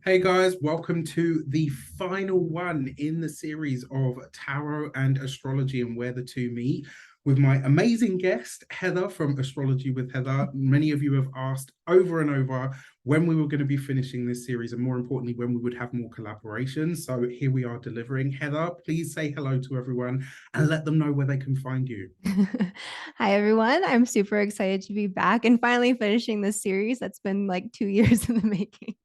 Hey guys, welcome to the final one in the series of tarot and astrology and where the two meet with my amazing guest, Heather from Astrology with Heather. Many of you have asked over and over when we were going to be finishing this series and more importantly, when we would have more collaborations. So here we are delivering. Heather, please say hello to everyone and let them know where they can find you. Hi, everyone. I'm super excited to be back and finally finishing this series that's been like 2 years in the making.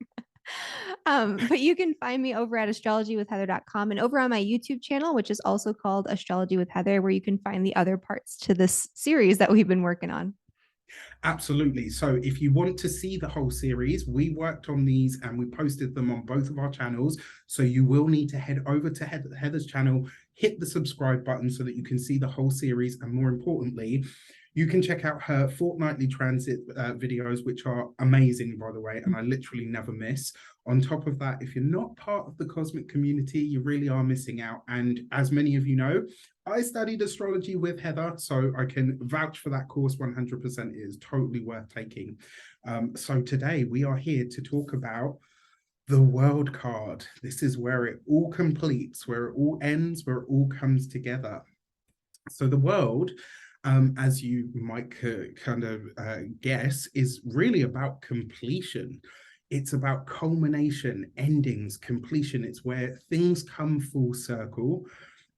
But you can find me over at astrologywithheather.com and over on my YouTube channel, which is also called Astrology with Heather, where you can find the other parts to this series that we've been working on. Absolutely. So if you want to see the whole series, we worked on these and we posted them on both of our channels. So you will need to head over to Heather's channel, hit the subscribe button so that you can see the whole series. And more importantly, you can check out her fortnightly transit videos, which are amazing, by the way, and I literally never miss. On top of that, if you're not part of the cosmic community, you really are missing out. And as many of you know, I studied astrology with Heather, so I can vouch for that course 100%. It is totally worth taking. So today we are here to talk about the world card. This is where it all completes, where it all ends, where it all comes together. So the world, as you might kind of guess, is really about completion. It's about culmination, endings, completion. It's where things come full circle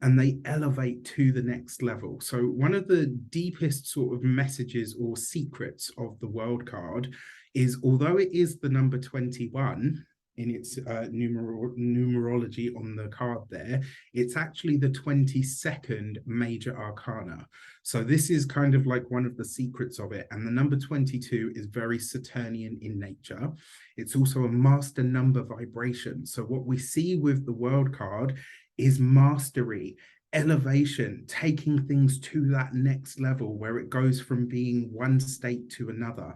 and they elevate to the next level. So one of the deepest sort of messages or secrets of the world card is, although it is the number 21 in its numerology on the card there, it's actually the 22nd Major Arcana. So this is kind of like one of the secrets of it. And the number 22 is very Saturnian in nature. It's also a master number vibration. So what we see with the world card is mastery, elevation, taking things to that next level where it goes from being one state to another.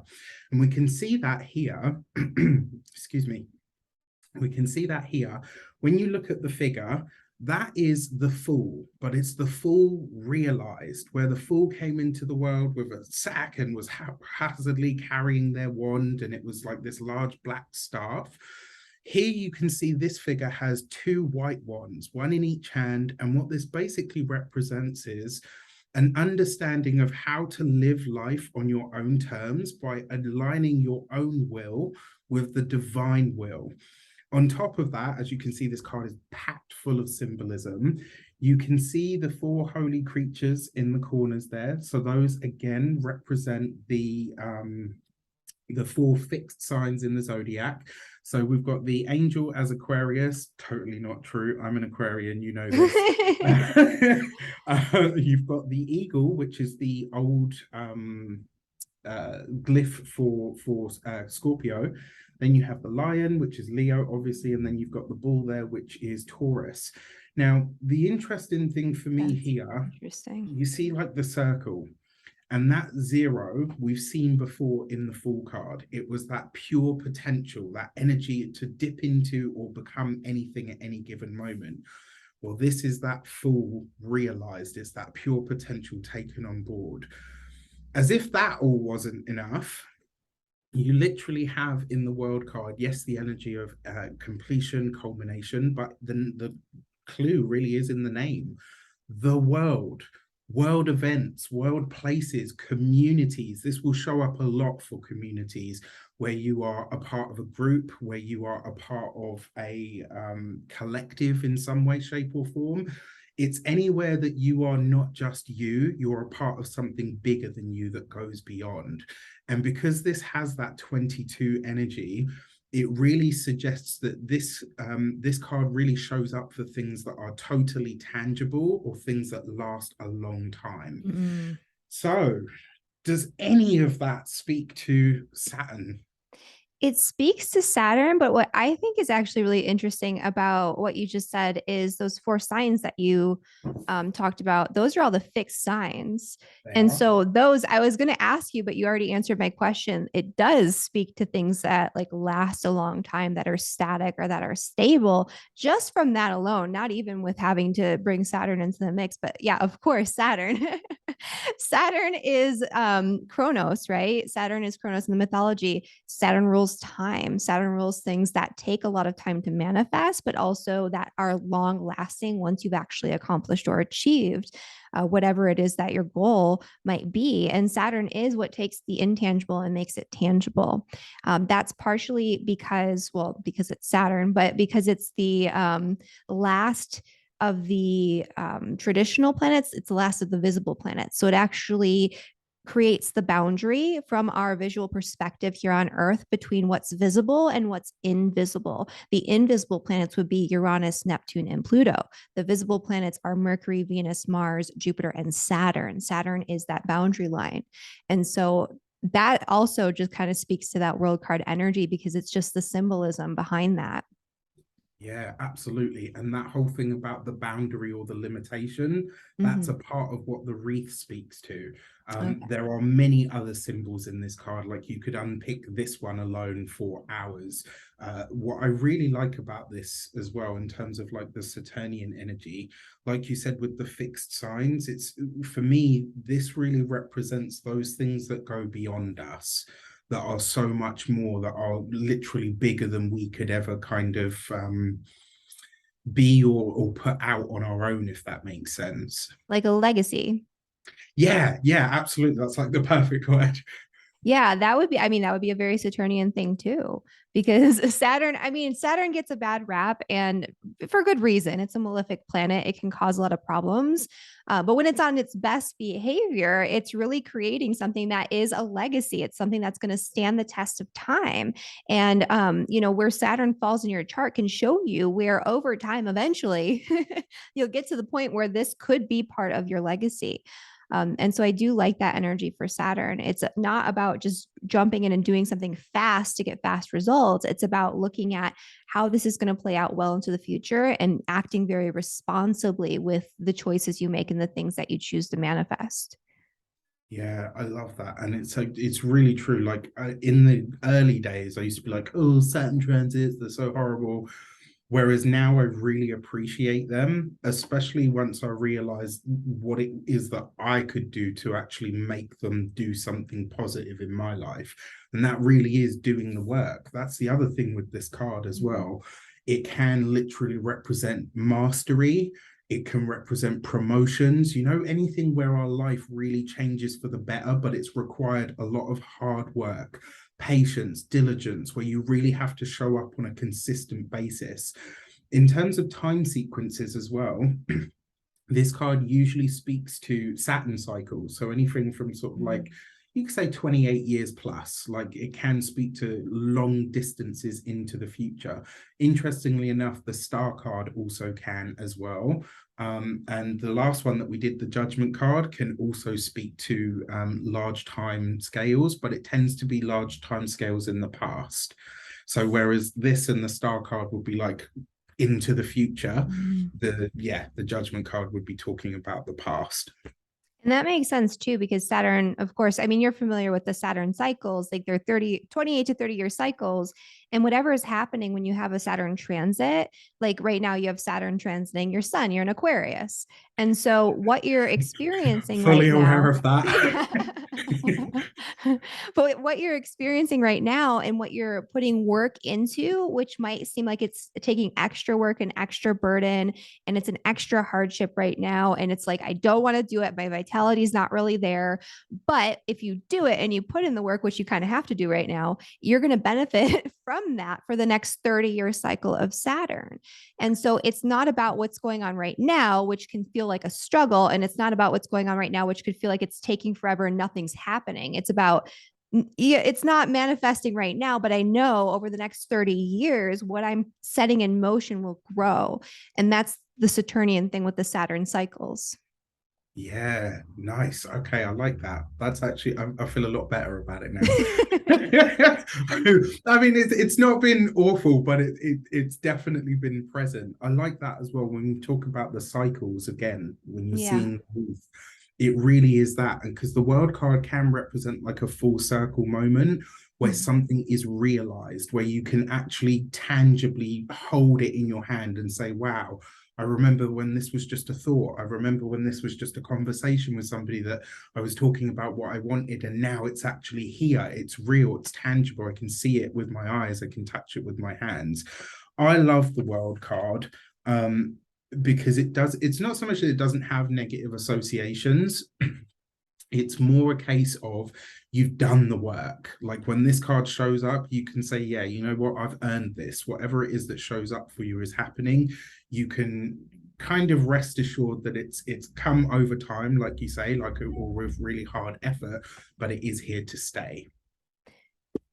And we can see that here, excuse me, we can see that here. When you look at the figure, that is the fool, but it's the fool realized, where the fool came into the world with a sack and was haphazardly carrying their wand, and it was like this large black staff. Here you can see this figure has two white wands, one in each hand, and what this basically represents is an understanding of how to live life on your own terms by aligning your own will with the divine will. On top of that, as you can see, this card is packed full of symbolism. You can see the four holy creatures in the corners there. So those again represent the four fixed signs in the zodiac. So we've got the angel as Aquarius, totally not true. I'm an Aquarian, you know this. You've got the eagle, which is the old glyph for Scorpio. Then you have the lion, which is Leo, obviously, and then you've got the bull there, which is Taurus. Now, the interesting thing for me here, you see like the circle, and that zero we've seen before in the Fool card. It was that pure potential, that energy to dip into or become anything at any given moment. Well, this is that Fool realized. It's that pure potential taken on board. As if that all wasn't enough, you literally have in the world card, yes, the energy of completion, culmination, but the clue really is in the name. The world events, world places, communities. This will show up a lot for communities where you are a part of a group, where you are a part of a collective in some way, shape, or form. It's anywhere that you are not just you, you're a part of something bigger than you that goes beyond. And because this has that 22 energy, it really suggests that this card really shows up for things that are totally tangible or things that last a long time. Mm-hmm. So does any of that speak to Saturn? It speaks to Saturn, but what I think is actually really interesting about what you just said is those four signs that you talked about. Those are all the fixed signs. And so those, I was going to ask you, but you already answered my question. It does speak to things that like last a long time, that are static or that are stable, just from that alone, not even with having to bring Saturn into the mix. But yeah, of course, Saturn. Saturn is Kronos, right? Saturn is Kronos in the mythology. Saturn rules rules time. Saturn rules things that take a lot of time to manifest, but also that are long lasting once you've actually accomplished or achieved whatever it is that your goal might be. And Saturn is what takes the intangible and makes it tangible. That's partially because, well, because it's Saturn, but because it's the last of the traditional planets, it's the last of the visible planets. So it actually creates the boundary from our visual perspective here on Earth between what's visible and what's invisible. The invisible planets would be Uranus, Neptune, and Pluto. The visible planets are Mercury, Venus, Mars, Jupiter, and Saturn. Saturn is that boundary line. And so that also just kind of speaks to that world card energy, because it's just the symbolism behind that. Yeah, absolutely. And that whole thing about the boundary or the limitation, that's a part of what the wreath speaks to. There are many other symbols in this card, like you could unpick this one alone for hours. What I really like about this as well, in terms of like the Saturnian energy, like you said, with the fixed signs, it's, for me, this really represents those things that go beyond us, that are so much more, that are literally bigger than we could ever kind of be or put out on our own, if that makes sense. Like a legacy. Yeah, absolutely. That's like the perfect word. Yeah, that would be, I mean, that would be a very Saturnian thing too, because Saturn, I mean, Saturn gets a bad rap, and for good reason. It's a malefic planet. It can cause a lot of problems. But when it's on its best behavior, it's really creating something that is a legacy. It's something that's going to stand the test of time. And, where Saturn falls in your chart can show you where over time, eventually, you'll get to the point where this could be part of your legacy. And so I do like that energy for Saturn. It's not about just jumping in and doing something fast to get fast results. It's about looking at how this is going to play out well into the future and acting very responsibly with the choices you make and the things that you choose to manifest. Yeah, I love that. And it's really true. Like in the early days, I used to be like, oh, Saturn transits, they're so horrible. Whereas now I really appreciate them, especially once I realized what it is that I could do to actually make them do something positive in my life. And that really is doing the work. That's the other thing with this card as well. It can literally represent mastery. It can represent promotions, anything where our life really changes for the better, but it's required a lot of hard work, patience, diligence, where you really have to show up on a consistent basis. In terms of time sequences as well, this card usually speaks to Saturn cycles. So anything from sort of like, you could say 28 years plus, like it can speak to long distances into the future. Interestingly enough, the star card also can as well. And the last one that we did, the judgment card, can also speak to large time scales, but it tends to be large time scales in the past. So whereas this and the star card would be like into the future, the judgment card would be talking about the past. And that makes sense too, because Saturn, of course, I mean, you're familiar with the Saturn cycles, like they're 28 to 30 year cycles. And whatever is happening when you have a Saturn transit, like right now you have Saturn transiting your sun, you're an Aquarius. And so what you're experiencing Fully right aware now, of that. but what you're experiencing right now and what you're putting work into, which might seem like it's taking extra work and extra burden, and it's an extra hardship right now. And it's like, I don't want to do it. My vitality is not really there. But if you do it and you put in the work, which you kind of have to do right now, you're going to benefit from that for the next 30-year cycle of Saturn. And so it's not about what's going on right now, which can feel like a struggle. And it's not about what's going on right now, which could feel like it's taking forever and nothing's happening. It's about, it's not manifesting right now, but I know over the next 30 years, what I'm setting in motion will grow. And that's the Saturnian thing with the Saturn cycles. Yeah, nice. Okay, I like that. That's actually, I feel a lot better about it now. I mean, it's not been awful, but it's definitely been present. I like that as well when you talk about the cycles again, when you're seeing it really is that. And because the world card can represent like a full circle moment where something is realized, where you can actually tangibly hold it in your hand and say, wow, I remember when this was just a thought. I remember when this was just a conversation with somebody that I was talking about what I wanted, and now it's actually here. It's real, it's tangible. I can see it with my eyes, I can touch it with my hands. I love the world card. Because it's not so much that it doesn't have negative associations. It's more a case of you've done the work. Like when this card shows up, you can say, yeah, you know what, I've earned this. Whatever it is that shows up for you is happening. You can kind of rest assured that it's come over time, like you say, like, or with really hard effort, but it is here to stay.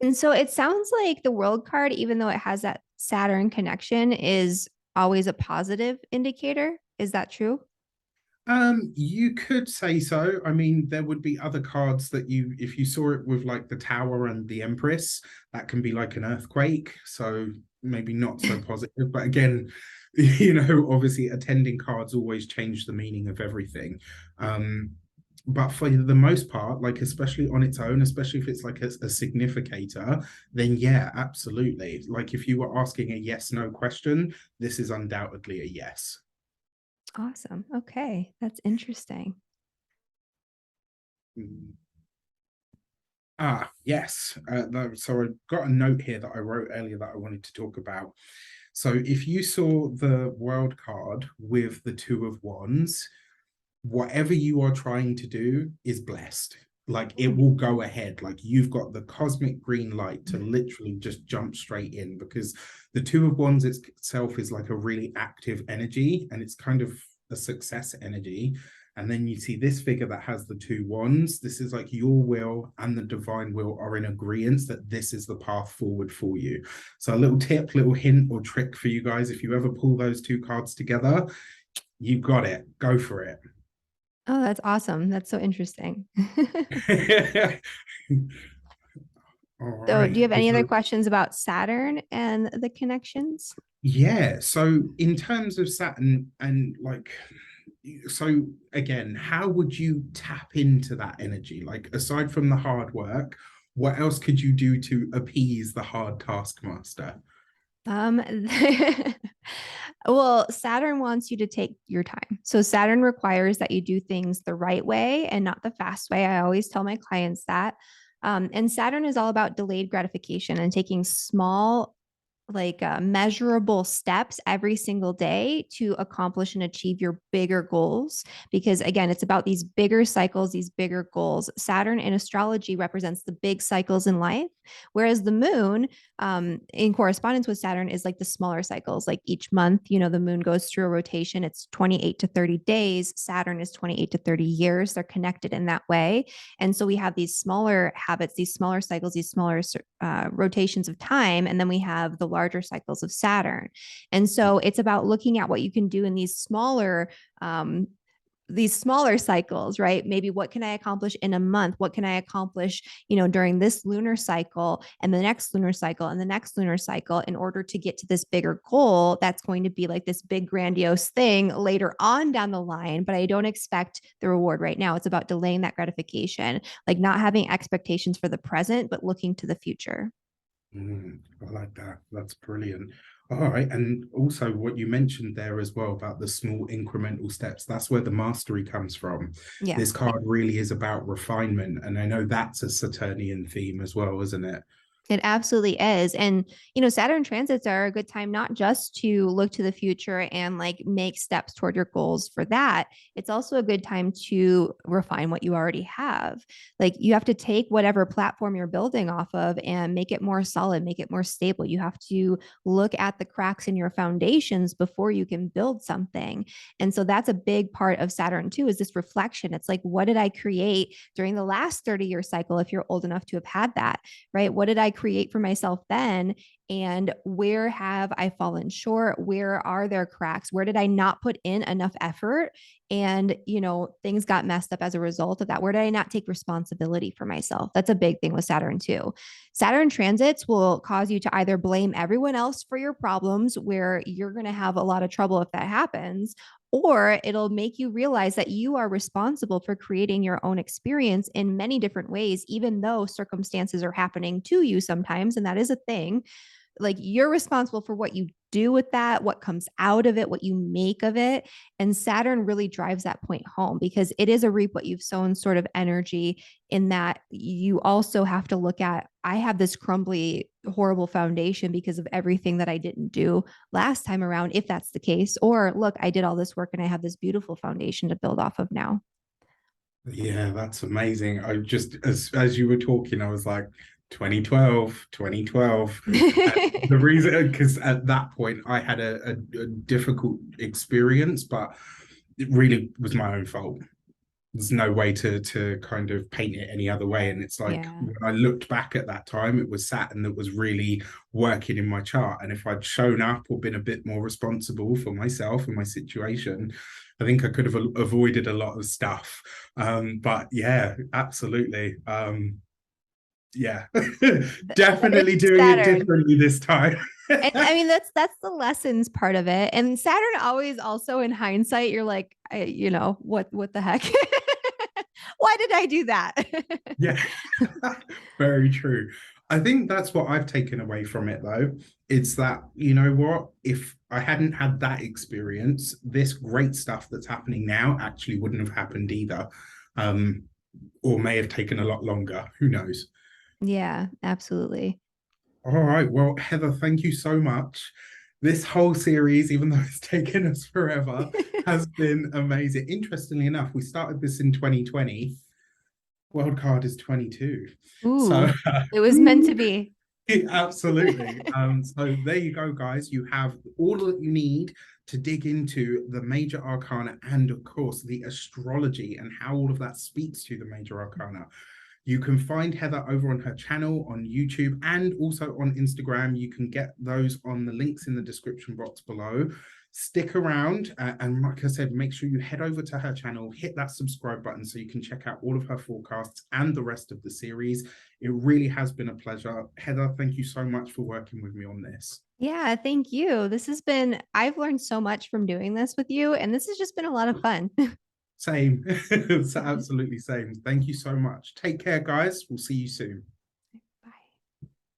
And so it sounds like the world card, even though it has that Saturn connection, is always a positive indicator. Is that true? You could say so. I mean, there would be other cards that you, if you saw it with like the Tower and the Empress, that can be like an earthquake. So maybe not so positive. But again, you know, obviously attending cards always change the meaning of everything. But for the most part, like especially on its own, especially if it's like a significator, then yeah, absolutely. Like if you were asking a yes no question, this is undoubtedly a yes. Awesome. Okay. That's interesting. Mm. Yes. So I got a note here that I wrote earlier that I wanted to talk about. So if you saw the world card with the Two of Wands, whatever you are trying to do is blessed. Like it will go ahead. Like you've got the cosmic green light to literally just jump straight in, because the Two of Wands itself is like a really active energy, and it's kind of a success energy. And then you see this figure that has the two wands. This is like your will and the divine will are in agreement that this is the path forward for you. So a little tip, little hint or trick for you guys: if you ever pull those two cards together, you got it. Go for it. Oh, that's awesome. That's so interesting. All So, do you right. have any other questions about Saturn and the connections? Yeah. So in terms of Saturn and like, so again, how would you tap into that energy? Like aside from the hard work, what else could you do to appease the hard taskmaster? Um, well, Saturn wants you to take your time. So Saturn requires that you do things the right way and not the fast way. I always tell my clients that. And Saturn is all about delayed gratification and taking small, like measurable steps every single day to accomplish and achieve your bigger goals. Because again, it's about these bigger cycles, these bigger goals. Saturn in astrology represents the big cycles in life, whereas the moon, in correspondence with Saturn, is like the smaller cycles. Like each month, you know, the moon goes through a rotation. It's 28 to 30 days. Saturn is 28 to 30 years. They're connected in that way. And so we have these smaller habits, these smaller cycles, these smaller rotations of time. And then we have the larger cycles of Saturn. And so it's about looking at what you can do in these smaller cycles, right? Maybe what can I accomplish in a month? What can I accomplish, you know, during this lunar cycle and the next lunar cycle and the next lunar cycle in order to get to this bigger goal that's going to be like this big grandiose thing later on down the line, but I don't expect the reward right now. It's about delaying that gratification, like not having expectations for the present, but looking to the future. I like that. That's brilliant. All right. And also what you mentioned there as well about the small incremental steps, that's where the mastery comes from. Yeah. This card really is about refinement. And I know that's a Saturnian theme as well, isn't it? It absolutely is. And, you know, Saturn transits are a good time not just to look to the future and like make steps toward your goals for that. It's also a good time to refine what you already have. Like you have to take whatever platform you're building off of and make it more solid, make it more stable. You have to look at the cracks in your foundations before you can build something. And so that's a big part of Saturn too, is this reflection. It's like, what did I create during the last 30-year cycle if you're old enough to have had that, right? What did I create for myself then? And where have I fallen short? Where are there cracks? Where did I not put in enough effort? And, you know, things got messed up as a result of that. Where did I not take responsibility for myself? That's a big thing with Saturn too. Saturn transits will cause you to either blame everyone else for your problems, where you're going to have a lot of trouble if that happens, or it'll make you realize that you are responsible for creating your own experience in many different ways, even though circumstances are happening to you sometimes. And that is a thing. like you're responsible for what you do with that, what comes out of it, what you make of it. And Saturn really drives that point home because it is a reap what you've sown sort of energy, in that you also have to look at, I have this crumbly, horrible foundation because of everything that I didn't do last time around, if that's the case. Or look, I did all this work and I have this beautiful foundation to build off of now. Yeah, that's amazing. I just, as you were talking, I was like, 2012, 2012. And the reason, because at that point I had a difficult experience, but it really was my own fault. There's no way to kind of paint it any other way. And it's like, Yeah. when I looked back at that time, it was Saturn that was really working in my chart. And if I'd shown up or been a bit more responsible for myself and my situation, I think I could have avoided a lot of stuff. But yeah, absolutely. Yeah, definitely doing it Saturn. differently this time. And I mean, that's the lessons part of it. And Saturn always also, in hindsight, you're like, what the heck? Why did I do that? Yeah, very true. I think that's what I've taken away from it, though. It's that, you know what? If I hadn't had that experience, this great stuff that's happening now actually wouldn't have happened either. Um, or may have taken a lot longer. Who knows? Yeah, absolutely. All right. Well, Heather, thank you so much. This whole series, even though it's taken us forever, has been amazing. Interestingly enough, we started this in 2020. World card is 22. So Ooh, it was meant to be. absolutely. So there you go, guys. You have all that you need to dig into the major arcana and, of course, the astrology and how all of that speaks to the major arcana. You can find Heather over on her channel on YouTube and also on Instagram. You can get those on the links in the description box below. Stick around, and like I said, make sure you head over to her channel, hit that subscribe button so you can check out all of her forecasts and the rest of the series. It really has been a pleasure. Heather, thank you so much for working with me on this. Yeah, thank you. I've learned so much from doing this with you, and this has just been a lot of fun. Same. It's absolutely same. Thank you so much. Take care, guys. We'll see you soon.